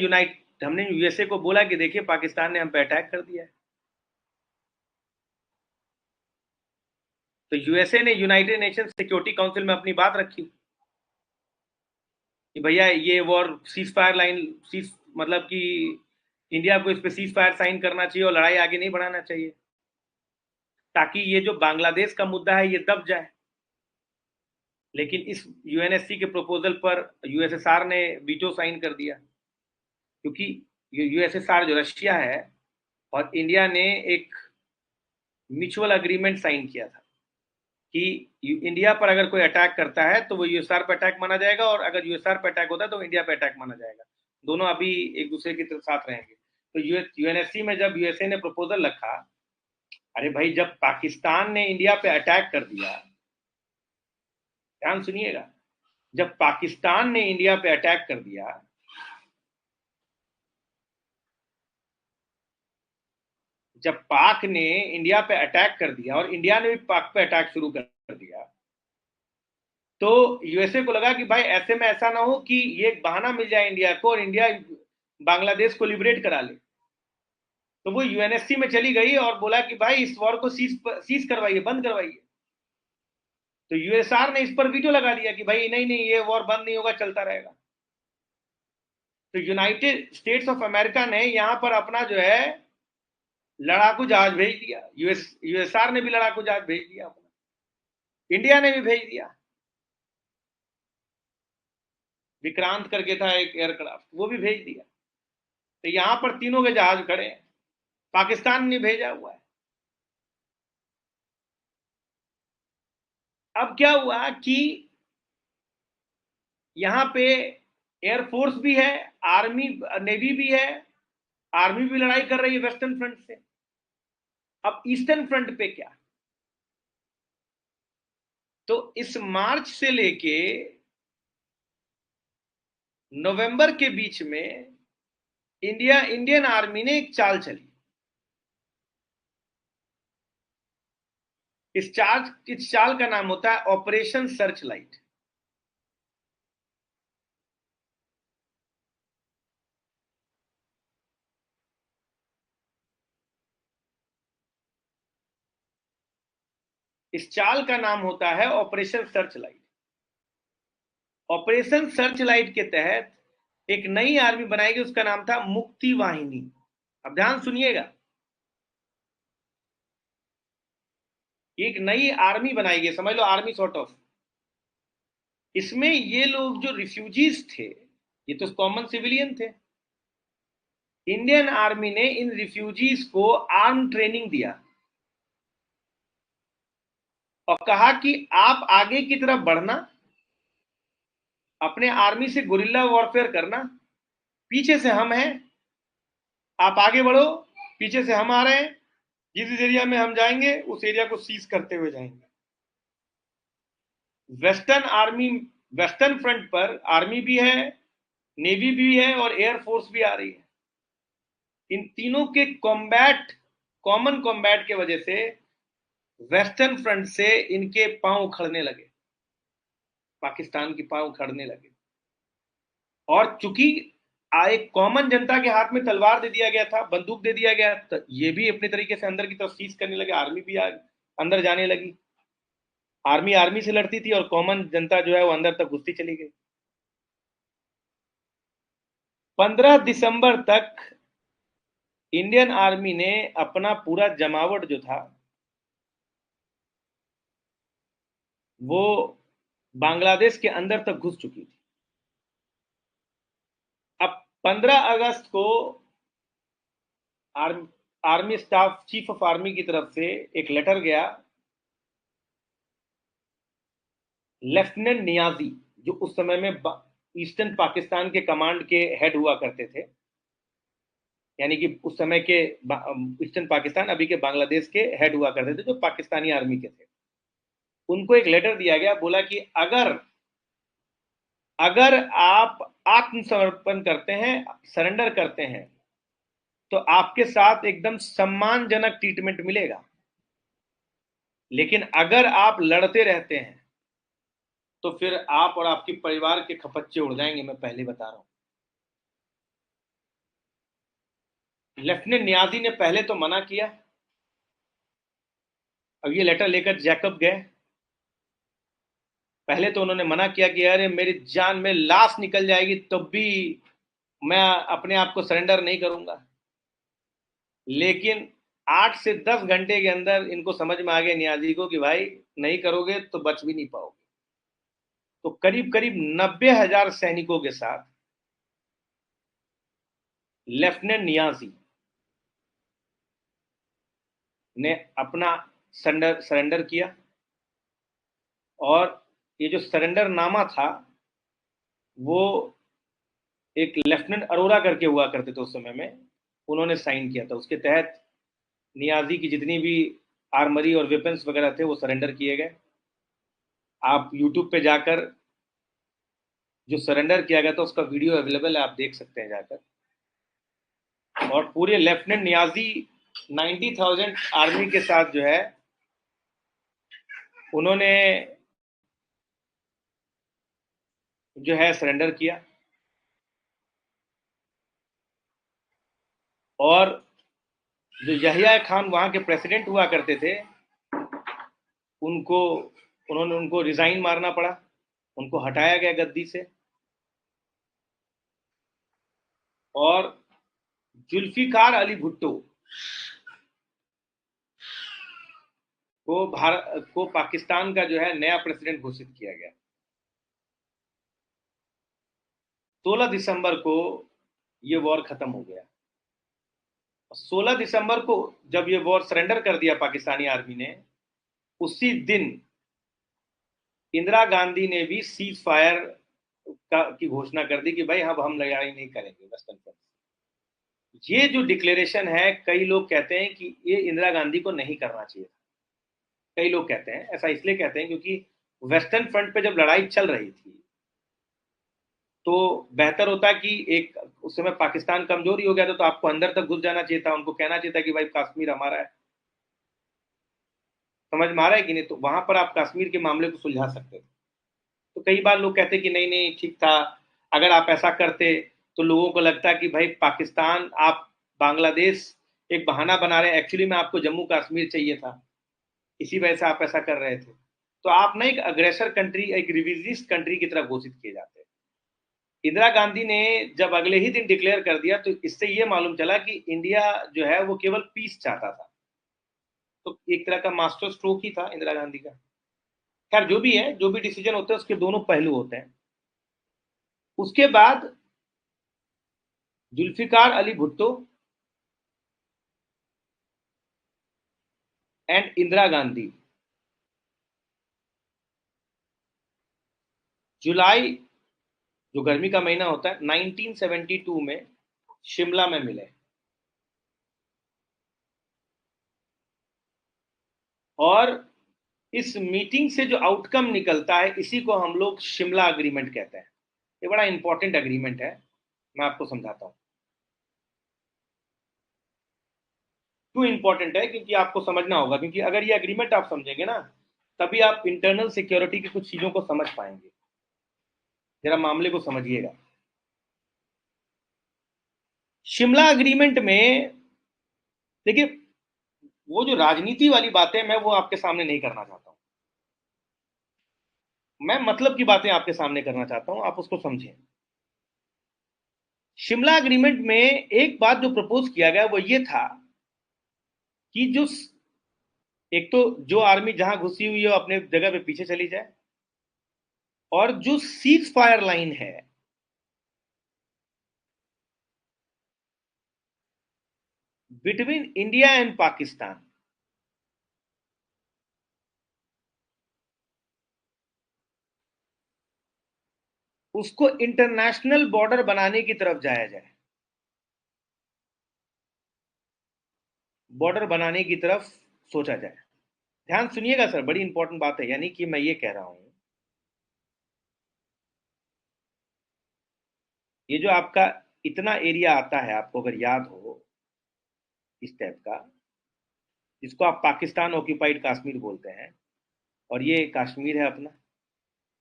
यूएसए को बोला कि देखिए पाकिस्तान ने हम पे अटैक कर दिया है। तो यूएसए ने यूनाइटेड नेशन सिक्योरिटी काउंसिल में अपनी बात रखी कि भैया ये war cease fire line, cease मतलब कि इंडिया को इस पे सीज फायर साइन करना चाहिए और लड़ाई आगे नहीं बढ़ाना चाहिए, ताकि ये जो बांग्लादेश का मुद्दा है ये दब जाए। लेकिन इस यूएनएससी के प्रपोजल पर यूएसएसआर ने वीटो साइन कर दिया, क्योंकि यूएसएसआर जो रशिया है और इंडिया ने एक म्यूचुअल अग्रीमेंट साइन किया था कि इंडिया पर अगर कोई अटैक करता है तो वो यूएसआर पर अटैक माना जाएगा, और अगर यूएसआर पर अटैक होता है तो इंडिया पर अटैक माना जाएगा। दोनों अभी एक दूसरे के साथ रहेंगे। तो यूएनएससी में जब यूएसए ने प्रपोजल रखा, अरे भाई जब पाकिस्तान ने इंडिया पे अटैक कर दिया, ध्यान सुनिएगा, जब पाकिस्तान ने इंडिया पे अटैक कर दिया, जब पाक ने इंडिया पे अटैक कर दिया और इंडिया ने भी पाक पे अटैक शुरू कर दिया, तो यूएसए को लगा कि भाई ऐसे में ऐसा ना हो कि ये एक बहाना मिल जाए इंडिया को और इंडिया बांग्लादेश को लिबरेट करा ले। तो वो यूएनएससी में चली गई और बोला कि भाई इस वॉर को सीज करवाइए, बंद करवाइए। तो यूएसआर ने इस पर वीटो लगा दिया कि भाई नहीं नहीं, ये वॉर बंद नहीं होगा, चलता रहेगा। तो यूनाइटेड स्टेट्स ऑफ अमेरिका ने यहां पर अपना जो है लड़ाकू जहाज भेज दिया, यूएसआर ने भी लड़ाकू जहाज भेज दिया अपना, इंडिया ने भी भेज दिया। विक्रांत करके था एक एयरक्राफ्ट, वो भी भेज दिया। तो यहां पर तीनों के जहाज खड़े हैं, पाकिस्तान ने भेजा हुआ है। अब क्या हुआ कि यहां पे एयरफोर्स भी है, आर्मी, नेवी भी है, आर्मी भी लड़ाई कर रही है वेस्टर्न फ्रंट से। अब ईस्टर्न फ्रंट पे क्या, तो इस मार्च से लेके नवंबर के बीच में इंडियन आर्मी ने एक चाल चली। इस चाल का नाम होता है ऑपरेशन सर्च लाइट। इस चाल का नाम होता है operation search light. Operation search light के तहत एक नई आर्मी बनाएगी, उसका नाम था मुक्ति वाहिनी। अब ध्यान सुनिएगा, एक नई आर्मी बनाएगी, समझ लो आर्मी सॉर्ट ऑफ। इसमें ये लोग जो रिफ्यूजीज थे, ये तो कॉमन सिविलियन थे। इंडियन आर्मी ने इन रिफ्यूजीज को आर्म ट्रेनिंग दिया और कहा कि आप आगे की तरफ बढ़ना, अपने आर्मी से गुरिल्ला वॉरफेयर करना, पीछे से हम हैं, आप आगे बढ़ो, पीछे से हम आ रहे हैं, जिस एरिया में हम जाएंगे उस एरिया को सीज करते हुए जाएंगे। वेस्टर्न आर्मी, वेस्टर्न फ्रंट पर आर्मी भी है, नेवी भी है और एयरफोर्स भी आ रही है। इन तीनों के कॉमन कॉम्बैट के वजह से वेस्टर्न फ्रंट से इनके पांव उखड़ने लगे, पाकिस्तान के पांव उखड़ने लगे। और चूंकि एक कॉमन जनता के हाथ में तलवार दे दिया गया था, बंदूक दे दिया गया, तो ये भी अपनी तरीके से अंदर की तरफ सीज करने लगे, आर्मी भी अंदर जाने लगी। आर्मी आर्मी से लड़ती थी और कॉमन जनता जो है वो अंदर तक घुसती चली गई। 15 दिसंबर तक इंडियन आर्मी ने अपना पूरा जमावट जो था वो बांग्लादेश के अंदर तक घुस चुकी थी। अब 15 अगस्त को army staff chief of army की तरफ से एक लेटर गया लेफ्टिनेंट नियाजी, जो उस समय में ईस्टर्न पाकिस्तान के कमांड के हेड हुआ करते थे, यानी कि उस समय के ईस्टर्न पाकिस्तान अभी के बांग्लादेश के हेड हुआ करते थे, जो पाकिस्तानी आर्मी के थे। उनको एक लेटर दिया गया, बोला कि अगर अगर आप आत्मसमर्पण करते हैं, सरेंडर करते हैं, तो आपके साथ एकदम सम्मानजनक ट्रीटमेंट मिलेगा, लेकिन अगर आप लड़ते रहते हैं तो फिर आप और आपके परिवार के खपच्चे उड़ जाएंगे, मैं पहले बता रहा हूं। लेफ्टिनेंट नियाजी ने पहले तो मना किया। अब ये लेटर लेकर जैकब गए। पहले तो उन्होंने मना किया कि अरे मेरी जान में लाश निकल जाएगी तब भी मैं अपने आप को सरेंडर नहीं करूंगा। लेकिन 8 से 10 घंटे के अंदर इनको समझ में आ गया नियाजी को कि भाई नहीं करोगे तो बच भी नहीं पाओगे। तो करीब करीब 90,000 सैनिकों के साथ लेफ्टिनेंट नियाजी ने अपना सरेंडर किया। और ये जो सरेंडर नामा था वो एक लेफ्टिनेंट अरोरा करके हुआ करते थे उस समय में, उन्होंने साइन किया था। उसके तहत नियाजी की जितनी भी आर्मरी और वेपन्स वगैरह थे वो सरेंडर किए गए। आप यूट्यूब पे जाकर जो सरेंडर किया गया था उसका वीडियो अवेलेबल है, आप देख सकते हैं जाकर। और पूरे लेफ्टिनेंट नियाजी 90,000 आर्मी के साथ जो है उन्होंने जो है सरेंडर किया। और जो यहिया खान वहां के प्रेसिडेंट हुआ करते थे उनको उनको रिजाइन मारना पड़ा, उनको हटाया गया गद्दी से। और जुल्फिकार अली भुट्टो को भारत को पाकिस्तान का जो है नया प्रेसिडेंट घोषित किया गया। 16 दिसंबर को ये वॉर खत्म हो गया। 16 दिसंबर को जब ये वॉर सरेंडर कर दिया पाकिस्तानी आर्मी ने, उसी दिन इंदिरा गांधी ने भी सीज फायर की घोषणा कर दी कि भाई अब हम लड़ाई नहीं करेंगे वेस्टर्न फ्रंट। ये जो डिक्लेरेशन है, कई लोग कहते हैं कि ये इंदिरा गांधी को नहीं करना चाहिए। कई लोग कहते हैं, ऐसा इसलिए कहते हैं क्योंकि वेस्टर्न फ्रंट पे जब लड़ाई चल रही थी तो बेहतर होता कि एक उस समय पाकिस्तान कमजोरी हो गया था, तो आपको अंदर तक घुस जाना चाहिए था, उनको कहना चाहिए था कि भाई कश्मीर हमारा है। समझ में आ रहा है कि नहीं? तो वहां पर आप कश्मीर के मामले को सुलझा सकते थे। तो कई बार लोग कहते कि नहीं नहीं ठीक था, अगर आप ऐसा करते तो लोगों को लगता कि भाई पाकिस्तान, आप बांग्लादेश एक बहाना बना रहे हैं, एक्चुअली में आपको जम्मू कश्मीर चाहिए था, इसी वजह से आप ऐसा कर रहे थे। तो आप ना एक अग्रेसर कंट्री, एक रिविजिस्ट कंट्री की तरह घोषित किए जाते हैं। इंदिरा गांधी ने जब अगले ही दिन डिक्लेयर कर दिया तो इससे ये मालूम चला कि इंडिया जो है वो केवल पीस चाहता था। तो एक तरह का मास्टर स्ट्रोक ही था इंदिरा गांधी का। खैर जो भी है, जो भी डिसीजन होते हैं उसके दोनों पहलू होते हैं। उसके बाद जुल्फिकार अली भुट्टो एंड इंदिरा गांधी जुलाई, जो गर्मी का महीना होता है, 1972 में शिमला में मिले। और इस मीटिंग से जो आउटकम निकलता है इसी को हम लोग शिमला अग्रीमेंट कहते हैं। ये बड़ा इंपॉर्टेंट अग्रीमेंट है, मैं आपको समझाता हूं क्यों इंपॉर्टेंट है। क्योंकि आपको समझना होगा, क्योंकि अगर ये अग्रीमेंट आप समझेंगे ना तभी आप इंटरनल सिक्योरिटी की कुछ चीजों को समझ पाएंगे। जरा मामले को समझिएगा। शिमला अग्रीमेंट में देखिए, वो जो राजनीति वाली बातें मैं वो आपके सामने नहीं करना चाहता हूं। मैं मतलब की बातें आपके सामने करना चाहता हूं, आप उसको समझें। शिमला एग्रीमेंट में एक बात जो प्रपोज किया गया वो ये था कि जो एक तो जो आर्मी जहां घुसी हुई है वो अपने जगह पे पीछे चली जाए, और जो सीज फायर लाइन है बिटवीन इंडिया एंड पाकिस्तान, उसको इंटरनेशनल बॉर्डर बनाने की तरफ जाया जाए, बॉर्डर बनाने की तरफ सोचा जाए। ध्यान सुनिएगा सर, बड़ी इंपॉर्टेंट बात है। यानी कि मैं ये कह रहा हूं, ये जो आपका इतना एरिया आता है, आपको अगर याद हो इस टाइप का, जिसको आप पाकिस्तान ऑक्यूपाइड कश्मीर बोलते हैं, और ये कश्मीर है अपना,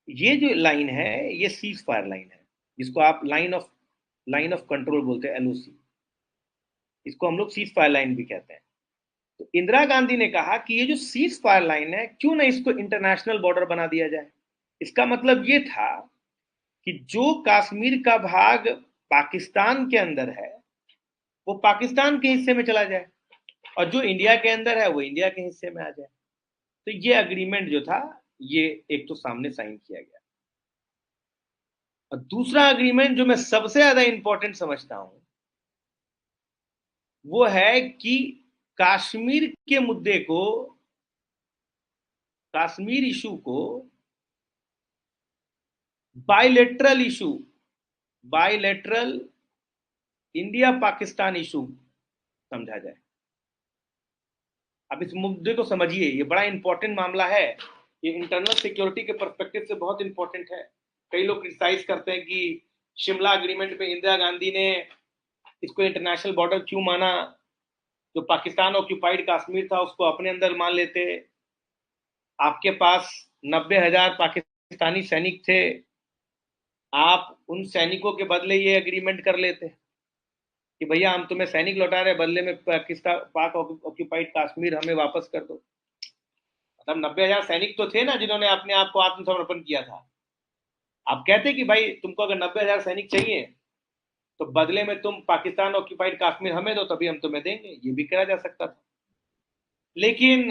ये जो लाइन है ये सीज फायर लाइन है, जिसको आप लाइन ऑफ कंट्रोल बोलते हैं, एलओसी। इसको हम लोग सीज फायर लाइन भी कहते हैं। तो इंदिरा गांधी ने कहा कि ये जो सीज फायर लाइन है, क्यों ना इसको इंटरनेशनल बॉर्डर बना दिया जाए। इसका मतलब ये था कि जो कश्मीर का भाग पाकिस्तान के अंदर है वो पाकिस्तान के हिस्से में चला जाए, और जो इंडिया के अंदर है वो इंडिया के हिस्से में आ जाए। तो ये अग्रीमेंट जो था, ये एक तो सामने साइन किया गया। और दूसरा अग्रीमेंट जो मैं सबसे ज्यादा इंपॉर्टेंट समझता हूं वो है कि कश्मीर के मुद्दे को, कश्मीर इशू को bilateral issue, bilateral India Pakistan issue समझा जाए। अब इस मुद्दे को समझिए, ये बड़ा इंपॉर्टेंट मामला है। ये इंटरनल सिक्योरिटी के पर्सपेक्टिव से बहुत इंपॉर्टेंट है। कई लोग क्रिटिसाइज करते हैं कि शिमला एग्रीमेंट में इंदिरा गांधी ने इसको इंटरनेशनल बॉर्डर क्यों माना, जो पाकिस्तान ऑक्यूपाइड कश्मीर था उसको अपने अंदर मान लेते। आपके पास 90,000 पाकिस्तानी सैनिक थे, आप उन सैनिकों के बदले ये एग्रीमेंट कर लेते कि भैया हम तुम्हें सैनिक लौटा रहे, बदले में पाकिस्तान पाक ऑक्यूपाइड कश्मीर हमें वापस कर दो। मतलब 90,000 सैनिक तो थे ना जिन्होंने अपने आप को आत्मसमर्पण किया था। आप कहते कि भाई तुमको अगर 90,000 सैनिक चाहिए तो बदले में तुम पाकिस्तान ऑक्यूपाइड कश्मीर हमें दो, तभी हम तुम्हें देंगे, ये भी करा जा सकता था। लेकिन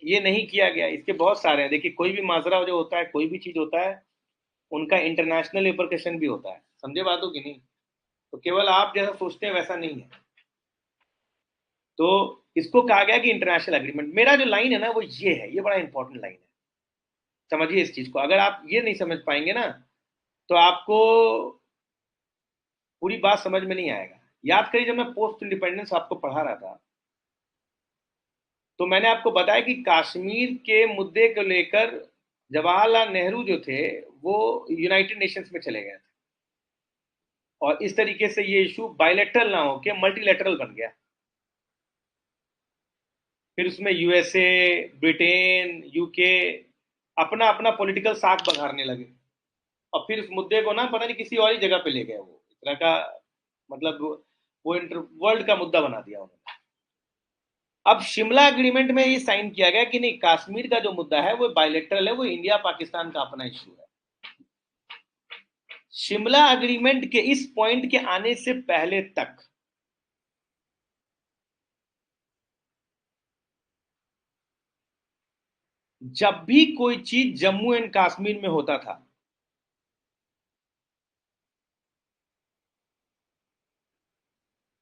ये नहीं किया गया। इसके बहुत सारे हैं। देखिए, कोई भी माजरा जो होता है, कोई भी चीज होता है, उनका इंटरनेशनल रिपरकशन भी होता है। समझे बातों की नहीं? तो केवल आप जैसा सोचते हैं वैसा नहीं है। तो इसको कहा गया कि इंटरनेशनल एग्रीमेंट। मेरा जो लाइन है ना वो ये है, ये बड़ा इंपॉर्टेंट लाइन है। समझिए इस चीज को। अगर आप ये नहीं समझ पाएंगे ना तो आपको पूरी बात समझ में नहीं आएगा। याद करिए, जब मैं पोस्ट इंडिपेंडेंस आपको पढ़ा रहा था तो मैंने आपको बताया कि कश्मीर के मुद्दे को लेकर जवाहरलाल नेहरू जो थे वो यूनाइटेड नेशंस में चले गए थे, और इस तरीके से ये इशू बायलेटरल ना होकर मल्टीलेटरल बन गया। फिर उसमें यूएसए, ब्रिटेन, यूके अपना अपना पॉलिटिकल साख बघारने लगे, और फिर इस मुद्दे को ना पता नहीं किसी और ही जगह पे ले गए। वो इस तरह का, मतलब वो इंटर वर्ल्ड का मुद्दा बना दिया उन्होंने। अब शिमला एग्रीमेंट में ये साइन किया गया कि नहीं, कश्मीर का जो मुद्दा है वो बायलेटरल है, वो इंडिया पाकिस्तान का अपना इशू है। शिमला एग्रीमेंट के इस पॉइंट के आने से पहले तक जब भी कोई चीज जम्मू एंड कश्मीर में होता था,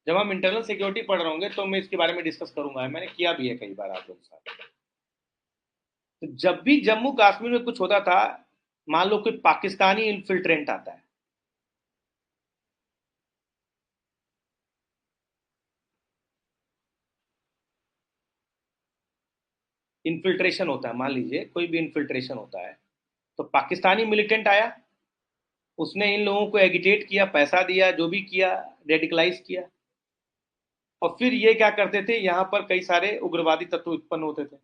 जब हम इंटरनल सिक्योरिटी पढ़ रहे होंगे तो मैं इसके बारे में डिस्कस करूंगा, मैंने किया भी है कई बार आप लोगों के साथ। तो जब भी जम्मू कश्मीर में कुछ होता था, मान लो कोई पाकिस्तानी इन्फिल्ट्रेंट आता है, इन्फिल्ट्रेशन होता है, मान लीजिए कोई भी इन्फिल्ट्रेशन होता है, तो पाकिस्तानी मिलिटेंट आया, उसने इन लोगों को एगिटेट किया, पैसा दिया, जो भी किया, रेडिकलाइज किया, और फिर ये क्या करते थे, यहाँ पर कई सारे उग्रवादी तत्व उत्पन्न होते थे।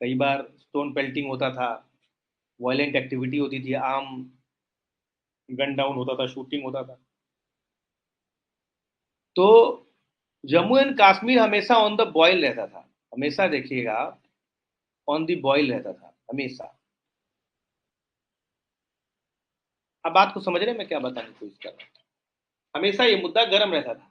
कई बार स्टोन पेल्टिंग होता था, वायलेंट एक्टिविटी होती थी, आम गन डाउन होता था, शूटिंग होता था। तो जम्मू एंड कश्मीर हमेशा ऑन द बॉयल रहता था, हमेशा देखिएगा आप, ऑन द बॉयल रहता था हमेशा। अब बात को समझ रहे हैं मैं क्या बताने की कोशिश कर रहा हूँ? हमेशा ये मुद्दा गर्म रहता था,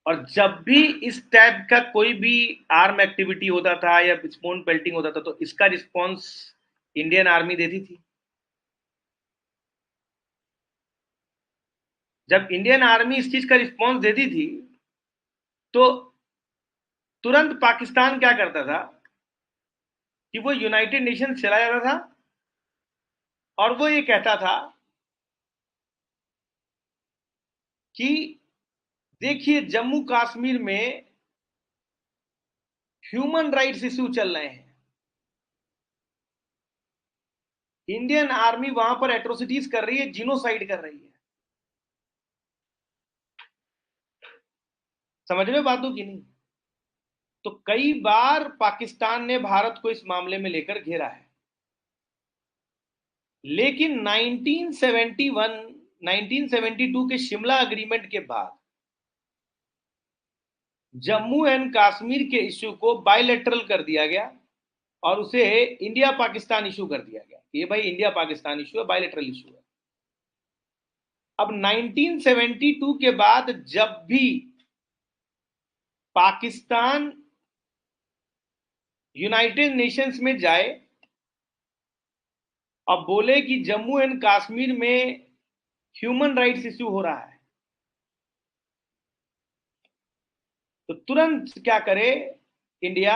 और जब भी इस टाइप का कोई भी आर्म एक्टिविटी होता था या स्पोन पेल्टिंग होता था तो इसका रिस्पॉन्स इंडियन आर्मी देती थी। जब इंडियन आर्मी इस चीज का रिस्पॉन्स देती थी तो तुरंत पाकिस्तान क्या करता था कि वो यूनाइटेड नेशन चला जाता था और वो ये कहता था कि देखिए जम्मू कश्मीर में ह्यूमन राइट्स इश्यू चल रहे हैं, इंडियन आर्मी वहां पर एट्रोसिटीज कर रही है, जीनोसाइड कर रही है। समझ में बातों की नहीं? तो कई बार पाकिस्तान ने भारत को इस मामले में लेकर घेरा है, लेकिन 1971 1972 के शिमला अग्रीमेंट के बाद जम्मू एंड कश्मीर के इश्यू को बायलैटरल कर दिया गया और उसे इंडिया पाकिस्तान इशू कर दिया गया। ये भाई इंडिया पाकिस्तान इशू है, बायलैटरल इशू है। अब 1972 के बाद जब भी पाकिस्तान यूनाइटेड नेशंस में जाए और बोले कि जम्मू एंड कश्मीर में ह्यूमन राइट्स इश्यू हो रहा है, तो तुरंत क्या करे इंडिया,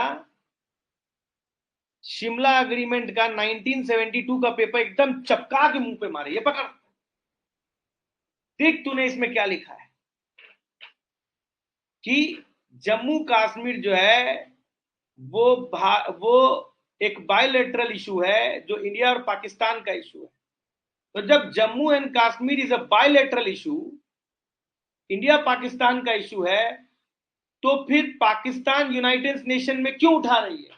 शिमला अग्रीमेंट का 1972 का पेपर एकदम चपका के मुंह पे मारे, ये पकड़, देख तूने इसमें क्या लिखा है कि जम्मू कश्मीर जो है वो एक बायलैटरल इशू है जो इंडिया और पाकिस्तान का इशू है। तो जब Jammu and Kashmir is a bilateral issue, India Pakistan का इशू है, तो फिर पाकिस्तान यूनाइटेड नेशन में क्यों उठा रही है?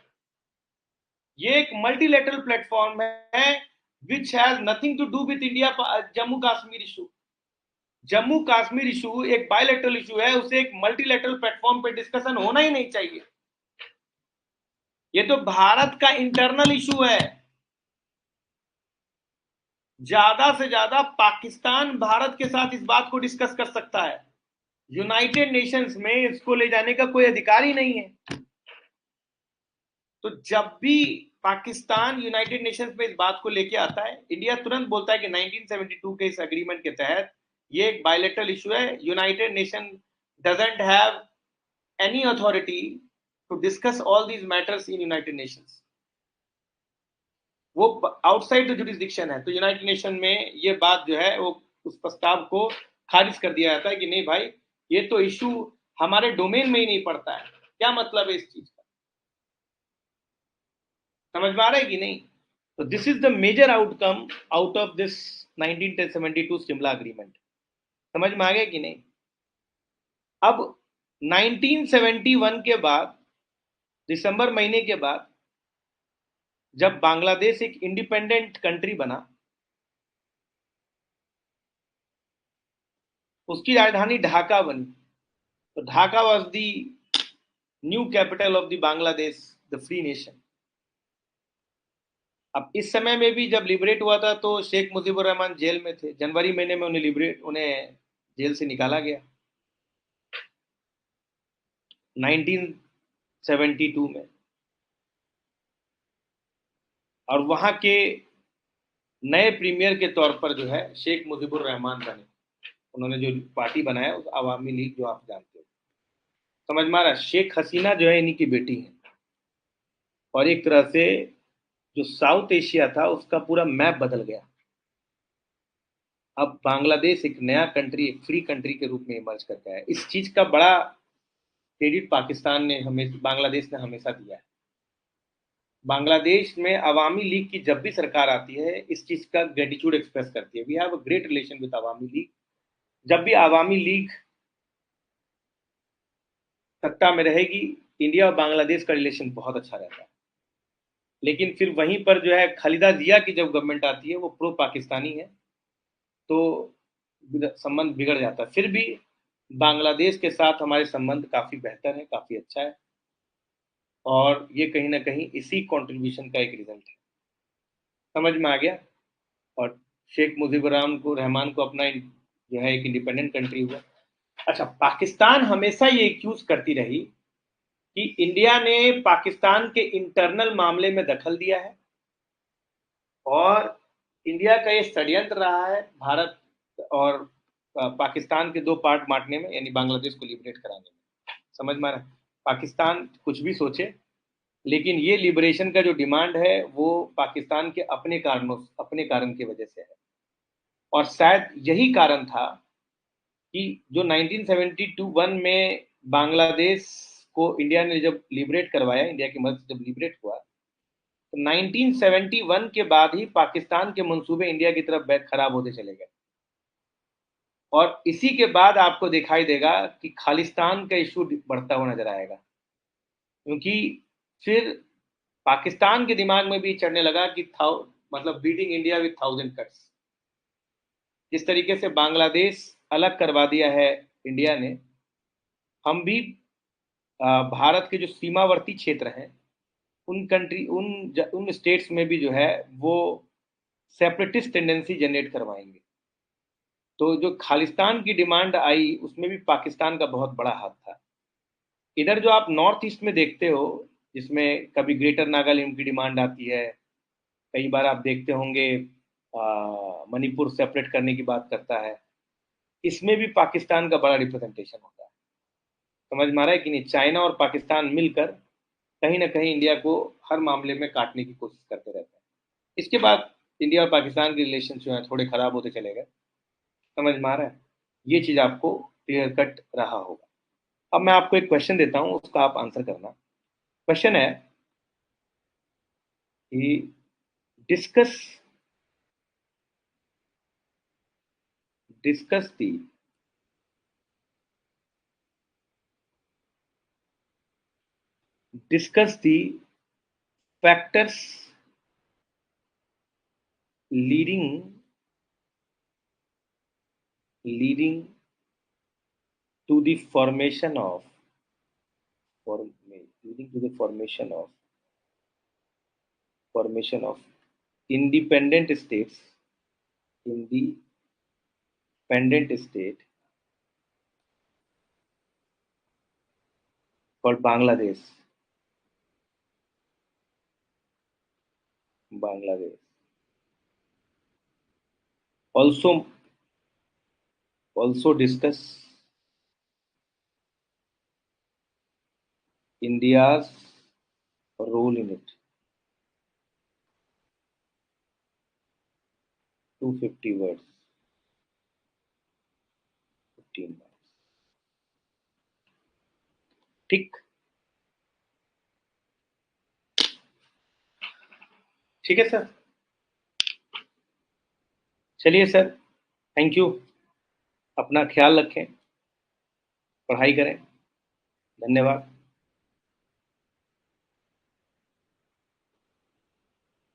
ये एक मल्टीलेटरल प्लेटफॉर्म है which has nothing to do with India Jammu Kashmir issue. Jammu Kashmir issue एक बायलैटरल इशू है, उसे एक मल्टीलेटरल प्लेटफॉर्म पे डिस्कशन होना ही नहीं चाहिए। ये तो भारत का इंटरनल इशू है। ज्यादा से ज्यादा पाकिस्तान भारत के साथ इस बात को डिस्कस कर सकता है, यूनाइटेड नेशंस में इसको ले जाने का कोई अधिकार ही नहीं है। तो जब भी पाकिस्तान यूनाइटेड नेशंस में इस बात को लेके आता है, इंडिया तुरंत बोलता है कि 1972 के इस अग्रीमेंट के तहत ये एक बायलैटरल इशू है, United Nation doesn't have any authority to discuss all these matters in United Nations. वो आउटसाइड द जुरिस्डिक्शन है, तो यूनाइटेड नेशन में ये बात जो है वो उस प्रस्ताव को खारिज कर दिया जाता है कि नहीं भाई, ये तो इशू हमारे डोमेन में ही नहीं पड़ता है। क्या मतलब है इस चीज का? समझ में आ रहा है कि नहीं? तो this is the major outcome out of this 1972 Shimla agreement. समझ में आ गया कि नहीं? अब 1971 के बाद, दिसंबर महीने के बाद, जब बांग्लादेश एक इंडिपेंडेंट कंट्री बना, उसकी राजधानी ढाका बनी। तो Dhaka was the new capital of the Bangladesh, the free nation. अब इस समय में भी जब लिबरेट हुआ था तो शेख मुजीबुर रहमान जेल में थे। जनवरी महीने में उन्हें जेल से निकाला गया 1972 में। और वहां के नए प्रीमियर के तौर पर जो है शेख मुजीबुर रहमान बने। उन्होंने जो पार्टी बनाया उस आवामी लीग, जो आप जानते हो। समझ में आ रहा है? शेख हसीना जो है इन्हीं की बेटी है, और एक तरह से जो साउथ एशिया था उसका पूरा मैप बदल गया। अब बांग्लादेश एक नया कंट्री, एक फ्री कंट्री के रूप में इमर्ज करके आया। इस चीज का बड़ा क्रेडिट पाकिस्तान ने हमें, बांग्लादेश ने हमेशा दिया है। बांग्लादेश में अवामी लीग की जब भी सरकार आती है इस चीज का ग्रेटिट्यूड एक्सप्रेस करती है। We have a great relation with Awami League. जब भी अवामी लीग सत्ता में रहेगी, इंडिया और बांग्लादेश का रिलेशन बहुत अच्छा रहता है। लेकिन फिर वहीं पर जो है खालिदा जिया की जब गवर्नमेंट आती है वो प्रो पाकिस्तानी है, तो संबंध बिगड़ जाता है। फिर भी बांग्लादेश के साथ हमारे संबंध काफ़ी बेहतर है, काफ़ी अच्छा है, और ये कहीं ना कहीं इसी कंट्रीब्यूशन का एक रिजल्ट है। समझ में आ गया। और शेख मुजीबुर रहमान को अपना जो है एक इंडिपेंडेंट कंट्री हुआ। अच्छा, पाकिस्तान हमेशा ये एक्यूज करती रही कि इंडिया ने पाकिस्तान के इंटरनल मामले में दखल दिया है, और इंडिया का ये षड्यंत्र रहा है भारत और पाकिस्तान के दो पार्ट बांटने में, यानी बांग्लादेश को लिबरेट कराने में। समझ में आ रहा है? पाकिस्तान कुछ भी सोचे, लेकिन ये लिबरेशन का जो डिमांड है वो पाकिस्तान के अपने कारणों, अपने कारण की वजह से है। और शायद यही कारण था कि जो 1971 में बांग्लादेश को इंडिया ने जब लिबरेट करवाया, इंडिया की मदद से जब लिबरेट हुआ, तो 1971 के बाद ही पाकिस्तान के मंसूबे इंडिया की तरफ बैक खराब होते चले गए। और इसी के बाद आपको दिखाई देगा कि खालिस्तान का इशू बढ़ता हुआ नजर आएगा, क्योंकि फिर पाकिस्तान के दिमाग में भी चढ़ने लगा कि मतलब बीटिंग इंडिया विथ 1000 कट्स। जिस तरीके से बांग्लादेश अलग करवा दिया है इंडिया ने, हम भी भारत के जो सीमावर्ती क्षेत्र हैं उन स्टेट्स में भी जो है वो सेपरेटिस्ट टेंडेंसी जनरेट करवाएंगे। तो जो खालिस्तान की डिमांड आई उसमें भी पाकिस्तान का बहुत बड़ा हाथ था। इधर जो आप नॉर्थ ईस्ट में देखते हो, जिसमें कभी ग्रेटर नागालैंड की डिमांड आती है, कई बार आप देखते होंगे मणिपुर सेपरेट करने की बात करता है, इसमें भी पाकिस्तान का बड़ा रिप्रेजेंटेशन होता है। समझ में आ रहा है कि नहीं? चाइना और पाकिस्तान मिलकर कहीं ना कहीं इंडिया को हर मामले में काटने की कोशिश करते रहते हैं। इसके बाद इंडिया और पाकिस्तान के रिलेशन जो है थोड़े खराब होते चले गए। समझ में आ रहा है? ये चीज आपको क्लियर कट रहा होगा। अब मैं आपको एक क्वेश्चन देता हूँ, उसका आप आंसर करना। क्वेश्चन है कि discuss discuss the discuss the factors leading leading to the leading to the formation of independent states independent state called Bangladesh. Also discuss India's role in it. 250 words, 15 words. ठीक ठीक है sir. चलिए sir, thank you. अपना ख्याल रखें, पढ़ाई करें। धन्यवाद।